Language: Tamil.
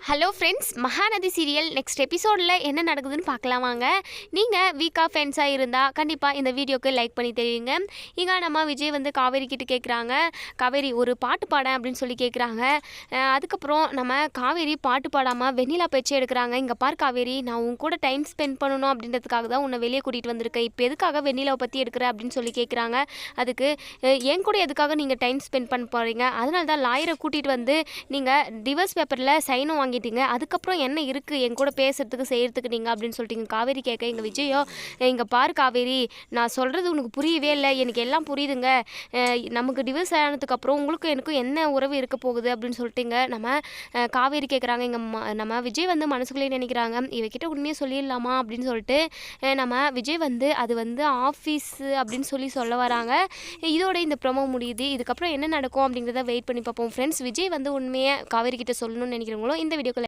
Hello friends, Mahanadi serial next எபிசோடில் என்ன நடக்குதுன்னு பார்க்கலாம் வாங்க. நீங்கள் வீக்காக ஃப்ரெண்ட்ஸாக இருந்தால் கண்டிப்பாக இந்த வீடியோக்கு லைக் பண்ணி தெரியுங்க. இங்கே நம்ம விஜய் வந்து காவேரி கிட்ட கேட்குறாங்க, காவேரி ஒரு பாட்டு பாட அப்படின்னு சொல்லி கேட்குறாங்க. அதுக்கப்புறம் நம்ம காவேரி பாட்டு பாடாமல் வெண்ணிலா பேச்சு எடுக்கிறாங்க. இங்கே பார் காவேரி, நான் உன் கூட டைம் ஸ்பெண்ட் பண்ணணும் அப்படின்றதுக்காக தான் உன்னை வெளியே கூட்டிகிட்டு வந்திருக்கேன். இப்போ எதுக்காக வெண்ணிலாவை பற்றி எடுக்கிற அப்படின்னு சொல்லி கேட்குறாங்க. அதுக்கு என் கூட எதுக்காக நீங்கள் டைம் ஸ்பெண்ட் பண்ண போகிறீங்க, அதனால தான் லாயரை கூட்டிகிட்டு வந்து நீங்கள் டிவோர்ஸ் பேப்பரில் சைனும் வாங்கிட்டீங்க. அதுக்கப்புறம் என்ன இருக்குது என் கூட பேசுறதுக்கு செய்கிறதுக்கு நீங்கள் அப்படின்னு சொல்லிட்டீங்க. காவேரி கேட்க எங்கள் விஜயோ, இங்கே பாரு காவேரி, நான் சொல்கிறது உனக்கு புரியவே இல்லை, எனக்கு எல்லாம் புரியுதுங்க. நமக்கு டிவோர்ஸ் ஆனதுக்கப்புறம் உங்களுக்கும் எனக்கும் என்ன உறவு இருக்க போகுது அப்படின்னு சொல்லிட்டுங்க நம்ம காவேரி கேட்குறாங்க. நம்ம விஜய் வந்து மனசுக்குள்ளேயே நினைக்கிறாங்க, இவகிட்ட உண்மையை சொல்லிடலாமா அப்படின்னு சொல்லிட்டு நம்ம விஜய் வந்து அது வந்து ஆஃபீஸ் அப்படின்னு சொல்ல வராங்க. இதோட இந்த ப்ரோமோ முடியுது. இதுக்கப்புறம் என்ன நடக்கும் அப்படிங்கிறத வெயிட் பண்ணி பார்ப்போம் ஃப்ரெண்ட்ஸ். விஜய் வந்து உண்மையை காவேரி கிட்ட சொல்லணும்னு நினைக்கிறவங்களும் இந்த வீடியோக்கு